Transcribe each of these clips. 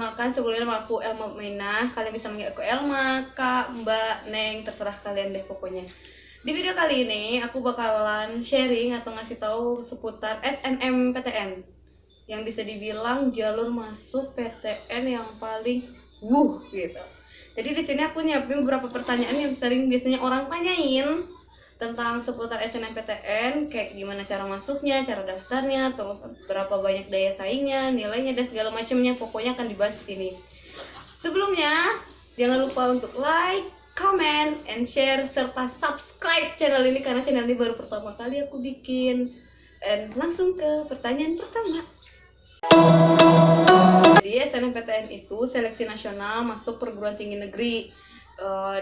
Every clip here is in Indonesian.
perkenalkan, sebelumnya nama aku Elma Mainah. Kalian bisa manggil aku Elma, Kak, Mbak, Neng, terserah kalian deh pokoknya. Di video kali ini aku bakalan sharing atau ngasih tahu seputar SNMPTN yang bisa dibilang jalur masuk PTN yang paling gitu. Jadi di sini aku nyiapin beberapa pertanyaan yang sering biasanya orang tanyain tentang seputar SNMPTN, kayak gimana cara masuknya, cara daftarnya, terus berapa banyak daya saingnya, nilainya, dan segala macamnya. Pokoknya akan dibahas di sini. Sebelumnya, jangan lupa untuk like, comment, and share, serta subscribe channel ini karena channel ini baru pertama kali aku bikin. Dan langsung ke pertanyaan pertama. Jadi SNMPTN itu seleksi nasional masuk perguruan tinggi negeri.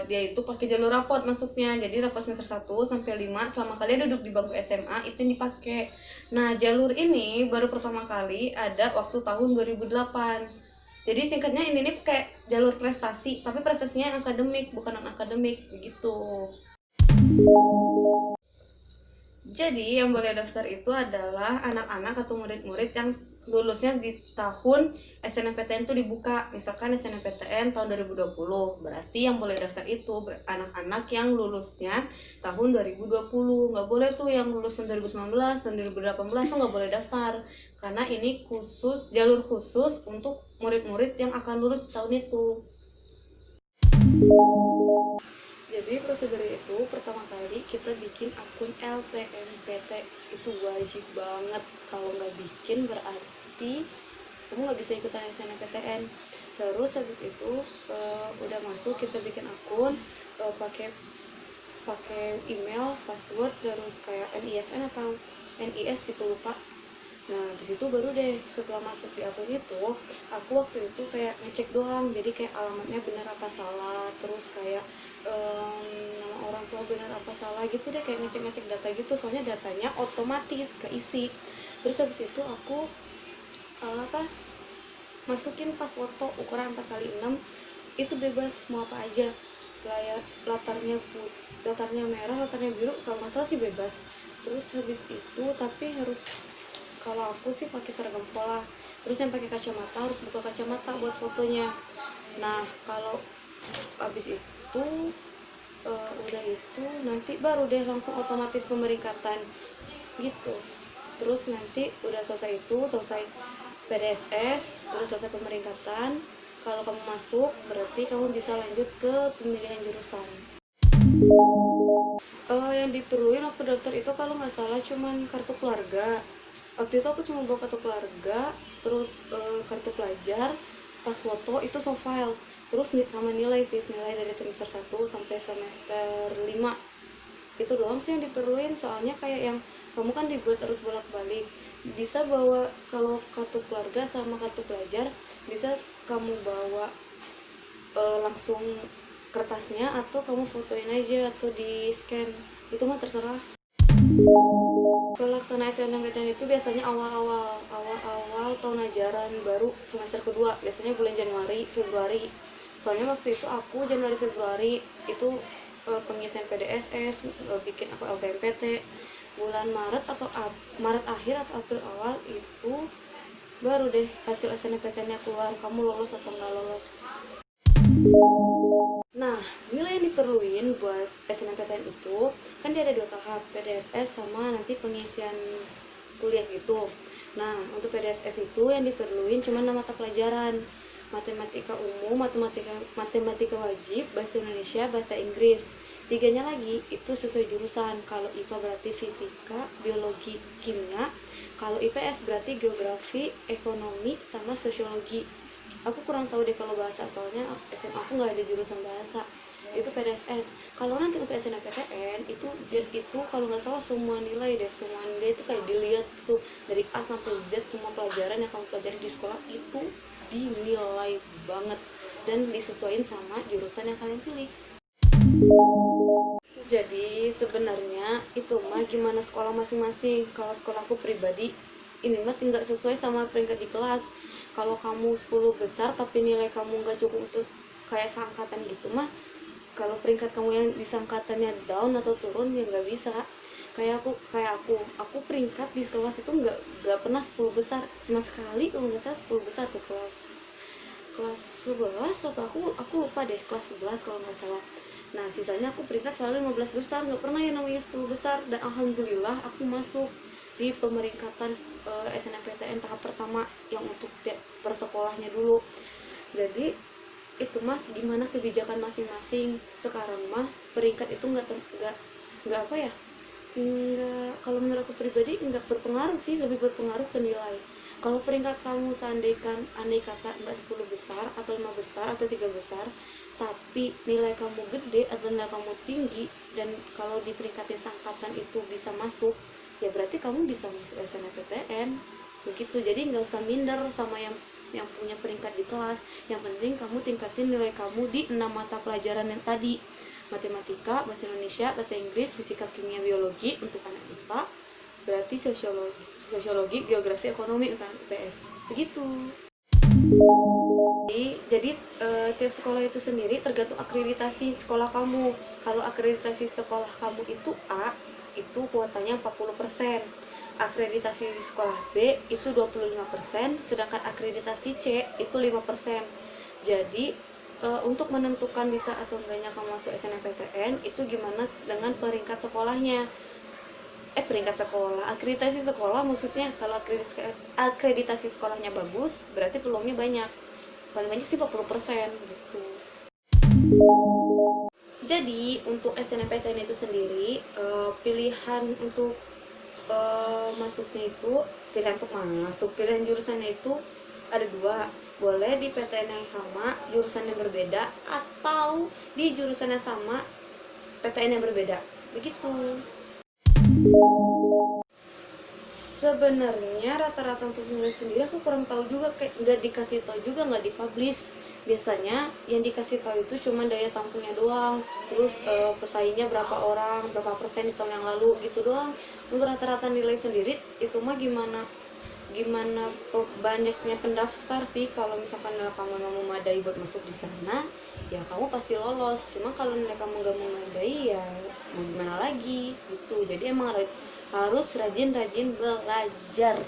Dia itu pakai jalur rapot masuknya. Jadi rapot semester 1 sampai 5 selama kalian duduk di bangku SMA itu yang dipakai. Nah, jalur ini baru pertama kali ada waktu tahun 2008. Jadi singkatnya ini nih kayak jalur prestasi, tapi prestasinya yang akademik, bukan non akademik begitu. Jadi yang boleh daftar itu adalah anak-anak atau murid-murid yang lulusnya di tahun SNMPTN itu dibuka. Misalkan SNMPTN tahun 2020, berarti yang boleh daftar itu anak-anak yang lulusnya tahun 2020. Nggak boleh tuh yang lulus tahun 2019 dan 2018 tuh nggak boleh daftar, karena ini khusus, jalur khusus untuk murid-murid yang akan lulus di tahun itu. Jadi prosedur itu pertama kali kita bikin akun LTMPT, itu wajib banget. Kalau nggak bikin berarti kamu nggak bisa ikutan SNMPTN. Terus habis itu udah masuk, kita bikin akun, pakai email, password, terus kayak NISN atau NIS gitu, lupa. Nah di situ baru deh, setelah masuk di akun itu, aku waktu itu kayak ngecek doang. Jadi kayak alamatnya benar apa salah, terus kayak nama orang tua benar apa salah gitu deh, kayak ngecek-ngecek data gitu. Soalnya datanya otomatis keisi. Terus habis itu aku masukin pas foto ukuran 4x6, itu bebas mau apa aja. Latarnya merah, latarnya biru, kalau nggak salah sih bebas. Terus habis itu tapi harus, kalau aku sih pakai seragam sekolah. Terus yang pakai kacamata harus buka kacamata buat fotonya. Nah kalau habis itu udah itu nanti baru deh langsung otomatis pemeringkatan gitu. Terus nanti udah selesai itu, selesai PDSS, udah selesai pemeringkatan, kalau kamu masuk berarti kamu bisa lanjut ke pemilihan jurusan. Yang diperluin waktu daftar itu kalau nggak salah cuman kartu keluarga. Waktu itu aku cuma bawa kartu keluarga, terus kartu pelajar, pas foto itu soft file, terus sama nilai sih, nilai dari semester 1 sampai semester 5. Itu doang sih yang diperluin. Soalnya kayak yang kamu kan dibuat terus bolak-balik. Bisa bawa, kalau kartu keluarga sama kartu pelajar bisa kamu bawa langsung kertasnya, atau kamu fotoin aja atau di scan, itu mah terserah. Pelaksanaan SNMPTN itu biasanya awal-awal tahun ajaran baru semester kedua, biasanya bulan Januari, Februari. Soalnya waktu itu aku Januari Februari itu pengisian PDSS, bikin aku LTMPT. Bulan Maret atau Maret akhir atau April awal itu baru deh hasil SNMPTN-nya keluar, kamu lolos atau nggak lolos. Nah, nilai yang diperluin buat SNMPTN itu kan dia ada 2 tahap, PDSS sama nanti pengisian kuliah gitu. Nah, untuk PDSS itu yang diperluin cuma 6 mata pelajaran: matematika umum, matematika wajib, bahasa Indonesia, bahasa Inggris. 3-nya lagi itu sesuai jurusan. Kalau IPA berarti fisika, biologi, kimia. Kalau IPS berarti geografi, ekonomi, sama sosiologi. Aku kurang tahu deh kalau bahasa, soalnya SMA aku nggak ada jurusan bahasa. Itu PDSS. Kalau nanti untuk SNMPTN itu kalau nggak salah semua nilai itu kayak dilihat tuh dari A sampai Z, semua pelajaran yang kamu pelajari di sekolah itu dinilai banget dan disesuaikan sama jurusan yang kalian pilih. Jadi sebenarnya itu mah gimana sekolah masing-masing. Kalau sekolahku pribadi ini mah tinggal sesuai sama peringkat di kelas. Kalau kamu 10 besar tapi nilai kamu nggak cukup untuk kayak seangkatan gitu mah, kalau peringkat kamu yang di seangkatannya down atau turun ya nggak bisa. Kayak aku peringkat di kelas itu nggak pernah 10 besar, cuma sekali kalau nggak salah 10 besar tuh kelas 11 apa aku lupa deh, kelas 11 kalau nggak salah. Nah sisanya aku peringkat selalu 15 besar, nggak pernah yang namanya 10 besar. Dan alhamdulillah aku masuk di pemeringkatan SNMPTN tahap pertama yang untuk per sekolahnya dulu. Jadi itu mah gimana kebijakan masing-masing. Sekarang mah peringkat itu nggak apa ya, nggak, kalau menurut aku pribadi nggak berpengaruh sih, lebih berpengaruh ke nilai. Kalau peringkat kamu andai kata nggak 10 besar atau 5 besar atau 3 besar, tapi nilai kamu gede atau nilai kamu tinggi, dan kalau di peringkatin sangkatan itu bisa masuk, ya berarti kamu bisa masuk SNMPTN begitu. Jadi nggak usah minder sama yang punya peringkat di kelas. Yang penting kamu tingkatin nilai kamu di 6 mata pelajaran yang tadi: matematika, bahasa Indonesia, bahasa Inggris, fisika, kimia, biologi untuk anak IPA, berarti sosiologi, geografi, ekonomi untuk anak IPS begitu. Jadi tiap sekolah itu sendiri tergantung akreditasi sekolah kamu. Kalau akreditasi sekolah kamu itu A, itu kuotanya 40%. Akreditasi di sekolah B itu 25%, sedangkan akreditasi C itu 5%. Jadi untuk menentukan bisa atau enggaknya kamu masuk SNMPTN itu gimana dengan peringkat sekolahnya. Peringkat sekolah, akreditasi sekolah maksudnya. Kalau akreditasi sekolahnya bagus, berarti peluangnya banyak. Paling banyak sih 40% gitu. Jadi untuk SNMPTN itu sendiri pilihan untuk masuknya itu, pilihan jurusannya itu ada dua. Boleh di PTN yang sama, jurusan yang berbeda, atau di jurusan yang sama, PTN yang berbeda begitu. Sebenarnya rata-rata untuk nilai sendiri aku kurang tahu juga, kayak nggak dikasih tahu juga, nggak dipublish. Biasanya yang dikasih tahu itu cuma daya tampungnya doang, terus pesaingnya berapa orang, berapa persen di tahun yang lalu gitu doang. Untuk rata-rata nilai sendiri itu mah gimana banyaknya pendaftar sih. Kalau misalkan nilai kamu memang memadai buat masuk di sana, ya kamu pasti lolos. Cuma kalau nilai kamu nggak memadai, ya mau gimana lagi gitu. Jadi emang harus rajin-rajin belajar.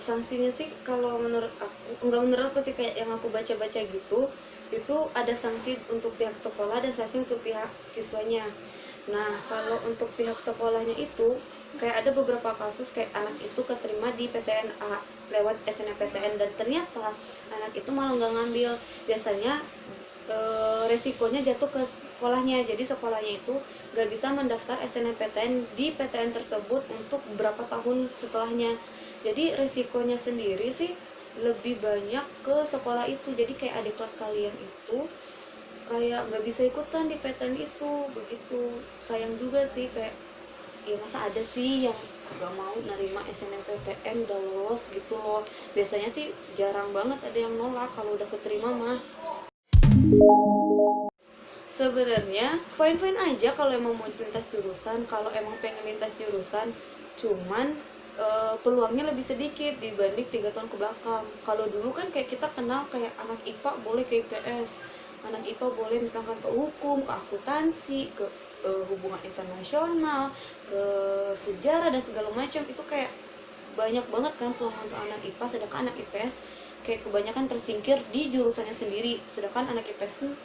Sanksinya sih kalau menurut aku, enggak menurut aku sih, kayak yang aku baca-baca gitu, itu ada sanksi untuk pihak sekolah dan sanksi untuk pihak siswanya. Nah kalau untuk pihak sekolahnya itu kayak ada beberapa kasus, kayak anak itu keterima di PTN A lewat SNMPTN dan ternyata anak itu malah nggak ngambil. Biasanya resikonya jatuh ke sekolahnya, jadi sekolahnya itu nggak bisa mendaftar SNMPTN di PTN tersebut untuk beberapa tahun setelahnya. Jadi resikonya sendiri sih lebih banyak ke sekolah itu. Jadi kayak adik kelas kalian itu kayak nggak bisa ikutan di PTN itu begitu. Sayang juga sih, kayak ya masa ada sih yang gak mau nerima SNMPTN udah lolos gitu loh. Biasanya sih jarang banget ada yang nolak kalau udah keterima mah. Sebenarnya fine-fine aja kalau emang mau lintas jurusan, kalau emang pengen lintas jurusan, cuman peluangnya lebih sedikit dibanding 3 tahun ke belakang. Kalau dulu kan kayak kita kenal kayak anak IPA boleh ke IPS, anak IPA boleh misalkan ke hukum, ke akuntansi, ke hubungan internasional, ke sejarah dan segala macam. Itu kayak banyak banget kan peluang untuk anak IPA, sedangkan anak IPS kayak kebanyakan tersingkir di jurusannya sendiri. Sedangkan anak IPS pun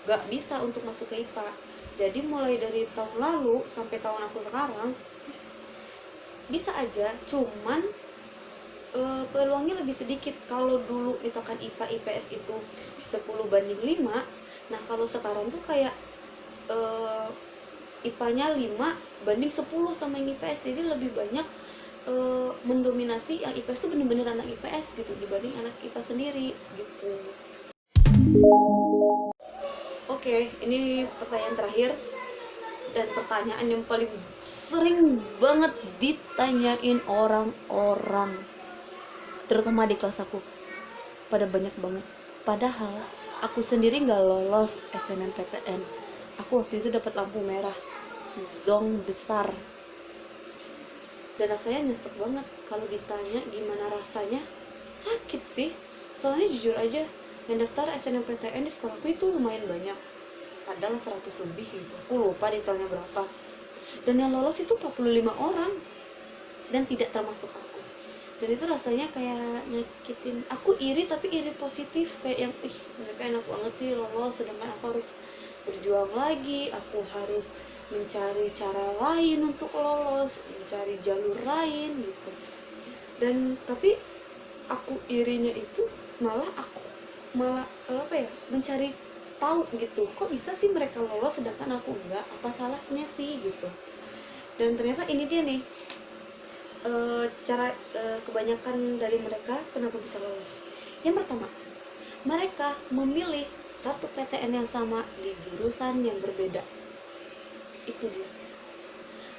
gak bisa untuk masuk ke IPA. Jadi mulai dari tahun lalu sampai tahun aku sekarang bisa aja, cuman peluangnya lebih sedikit. Kalau dulu misalkan IPA IPS itu 10/5, nah kalau sekarang tuh kayak IPA-nya 5/10 sama yang IPS. Jadi lebih banyak mendominasi yang IPS itu bener-bener anak IPS gitu dibanding anak IPA sendiri gitu. Oke, ini pertanyaan terakhir dan pertanyaan yang paling sering banget ditanyain orang-orang, terutama di kelas aku, pada banyak banget. Padahal aku sendiri nggak lolos SNMPTN. Aku waktu itu dapat lampu merah, zong besar, dan rasanya nyesek banget. Kalau ditanya gimana rasanya, sakit sih. Soalnya jujur aja, yang daftar SNMPTN di sekolahku itu lumayan banyak, adalah 100 lebih gitu. Aku lupa detailnya berapa. Dan yang lolos itu 45 orang dan tidak termasuk aku. dan itu rasanya kayak nyakitin. Aku iri, tapi iri positif, kayak yang mereka enak banget sih lolos, sedangkan aku harus berjuang lagi, aku harus mencari cara lain untuk lolos, mencari jalur lain gitu. Dan tapi aku irinya itu malah apa ya, mencari tahu gitu, kok bisa sih mereka lolos sedangkan aku enggak, apa salahnya sih gitu. Dan ternyata ini dia nih, cara kebanyakan dari mereka kenapa bisa lolos. Yang pertama, mereka memilih satu PTN yang sama di jurusan yang berbeda. Itu dia.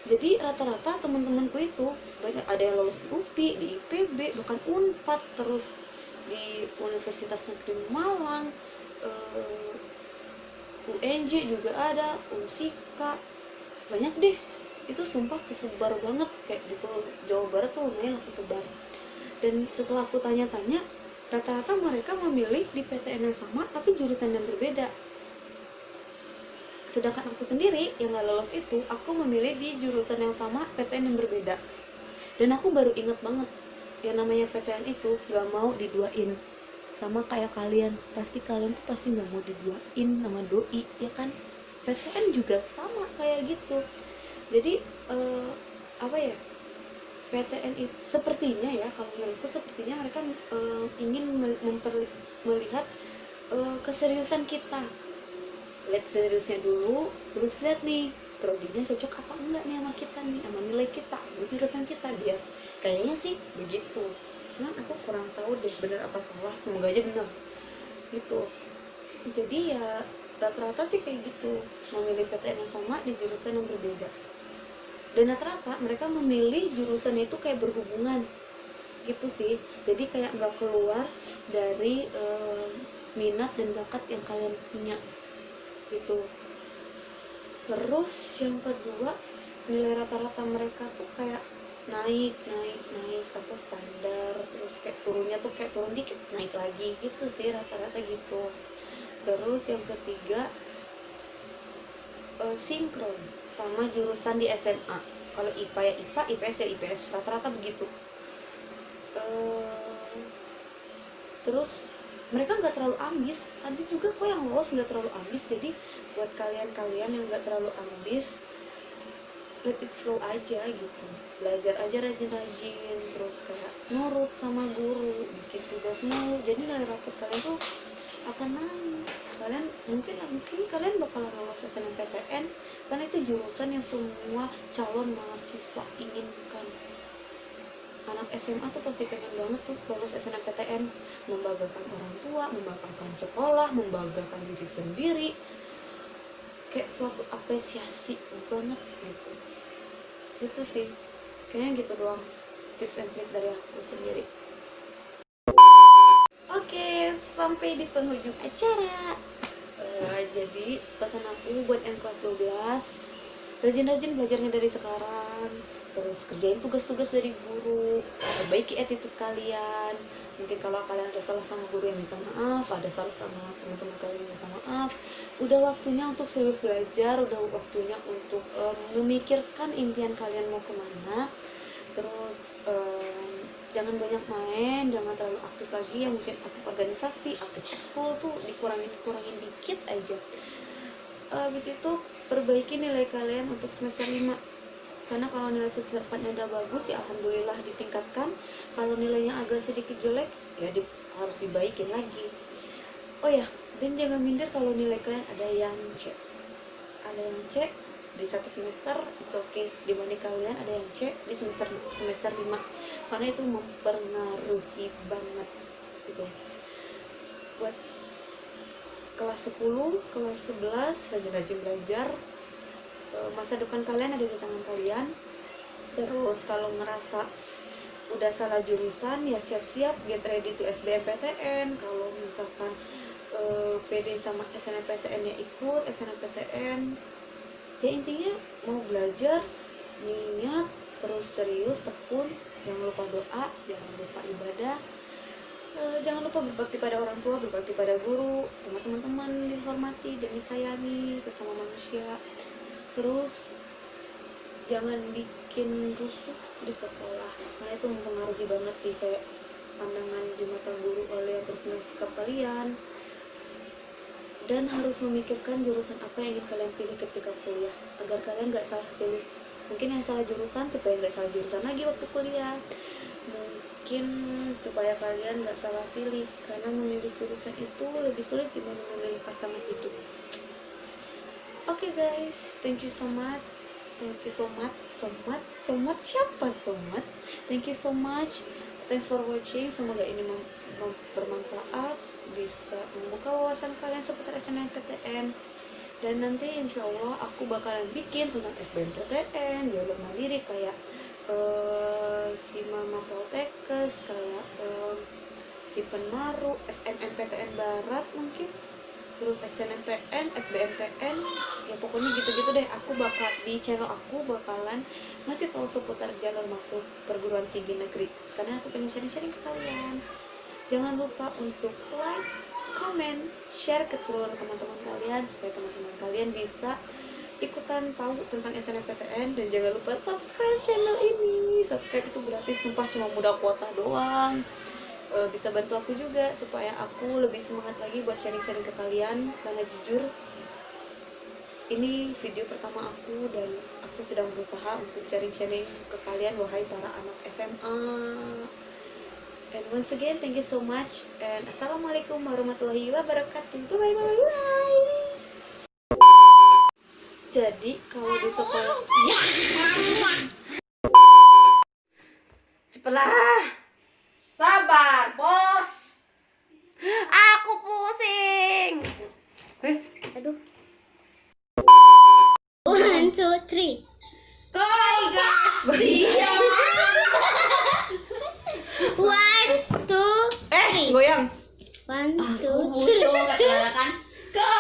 Jadi rata-rata teman-temanku itu banyak, ada yang lolos di UPI, di IPB, bahkan Unpad, terus di Universitas Negeri Malang, UNJ juga ada, Unsika, banyak deh. Itu sumpah kesebar banget, kayak di Jawa Barat tuh lumayan lah kesebar. Dan setelah aku tanya-tanya, rata-rata mereka memilih di PTN yang sama tapi jurusan yang berbeda. Sedangkan aku sendiri yang gak lolos itu, aku memilih di jurusan yang sama, PTN yang berbeda. Dan aku baru inget banget, yang namanya PTN itu gak mau diduain. Sama kayak kalian, pasti kalian tuh pasti gak mau diduain sama doi, ya kan? PTN juga sama kayak gitu. Jadi apa ya, PTN itu sepertinya ya, kalau menurutku sepertinya mereka ingin melihat keseriusan kita. Lihat seriusnya dulu, terus lihat nih prodinya cocok apa enggak nih sama kita nih, sama nilai kita, jurusan kita, bias kayaknya sih begitu. Cuman aku kurang tahu deh benar apa salah, semoga aja benar gitu. Jadi ya rata-rata sih kayak gitu, memilih PTN yang sama di jurusan yang berbeda. Dan rata-rata mereka memilih jurusan itu kayak berhubungan gitu sih, jadi kayak nggak keluar dari minat dan bakat yang kalian punya gitu. Terus yang kedua, nilai rata-rata mereka tuh kayak naik atau standar, terus kayak turunnya tuh kayak turun dikit naik lagi gitu sih, rata-rata gitu. Terus yang ketiga, sinkron sama jurusan di SMA. Kalau IPA ya IPA, IPS ya IPS, rata-rata begitu. Terus mereka nggak terlalu ambis, ada juga kok yang lolos nggak terlalu ambis. Jadi buat kalian yang nggak terlalu ambis, let it flow aja gitu, belajar aja rajin-rajin, terus kayak nurut sama guru, bikin tugas mulu, jadi nilai rapot kalian tuh akan naik. Kalian mungkin kalian bakalan lolos SNMPTN, karena itu jurusan yang semua calon mahasiswa inginkan. Anak SMA tuh pasti pengen banget tuh lolos SNMPTN, membanggakan orang tua, membanggakan sekolah, membanggakan diri sendiri, kayak suatu apresiasi banget gitu. Itu sih kayaknya gitu doang tips and trick dari aku sendiri. Oke, sampai di penghujung acara. Jadi pesan aku buat yang kelas 12, rajin-rajin belajarnya dari sekarang, terus kerjain tugas-tugas dari guru, perbaiki attitude kalian. Mungkin kalau kalian ada salah sama guru, yang minta maaf, ada salah sama teman-teman kalian, minta maaf. Udah waktunya untuk serius belajar, udah waktunya untuk memikirkan impian kalian mau kemana. Terus jangan banyak main, jangan terlalu aktif lagi, yang mungkin aktif organisasi, aktif ekskul tuh dikurangin dikit aja. Habis itu perbaiki nilai kalian untuk semester 5, karena kalau nilai semester 4 nya udah bagus ya alhamdulillah ditingkatkan. Kalau nilainya agak sedikit jelek ya harus dibaikin lagi. Oh ya, dan jangan minder kalau nilai kalian ada yang C, di satu semester, it's okay. Dibanding kalian ada yang C di semester 5, karena itu mempengaruhi banget gitu. Buat kelas 10, kelas 11, rajin-rajin belajar. Masa depan kalian ada di tangan kalian. Terus kalau ngerasa udah salah jurusan ya siap-siap, get ready to SBMPTN. Kalau misalkan PD sama SNMPTN ya ikut SNMPTN. Ya intinya mau belajar, niat, terus serius, tekun, jangan lupa doa, jangan lupa ibadah, jangan lupa berbakti pada orang tua, berbakti pada guru, teman-teman dihormati dan disayangi sesama manusia. Terus jangan bikin rusuh di sekolah, karena itu mempengaruhi banget sih, kayak pandangan di mata guru kalian, terus sikap kalian, dan harus memikirkan jurusan apa yang ingin kalian pilih ketika kuliah agar kalian nggak salah pilih. Mungkin yang salah jurusan supaya nggak salah jurusan lagi waktu kuliah, mungkin supaya kalian nggak salah pilih, karena memilih jurusan itu lebih sulit dibanding memilih pasangan hidup. Oke guys, thank you so much. Thank you so much. Siapa somat? Thank you so much. Thanks for watching. Semoga ini bermanfaat, bisa membuka wawasan kalian seputar SNMPTN. Dan nanti insya Allah aku bakalan bikin tentang SBMPTN, jalur mandiri, kayak si Mama Poltekkes, kayak si Penmaru, SNMPTN Barat mungkin, terus SNMPN, SBMPN, ya pokoknya gitu-gitu deh. Aku bakal di channel aku bakalan ngasih tahu seputar jalur masuk perguruan tinggi negeri. Sekarang aku pengen sharing-sharing ke kalian. Jangan lupa untuk like, comment, share ke seluruh teman-teman kalian supaya teman-teman kalian bisa ikutan tahu tentang SNMPTN. Dan jangan lupa subscribe channel ini. Subscribe itu gratis, sumpah, cuma modal kuota doang. Bisa bantu aku juga supaya aku lebih semangat lagi buat sharing-sharing ke kalian, karena jujur ini video pertama aku dan aku sedang berusaha untuk sharing-sharing ke kalian, wahai para anak SMA. And once again, thank you so much, and assalamualaikum warahmatullahi wabarakatuh. Bye bye bye bye. Jadi kalau di sekolah setelah sabar, bos. Aku pusing. Aduh. 1, 2, 3. Hai guys. 1, 2, 3. Goyang. 1, 2, 3. Go.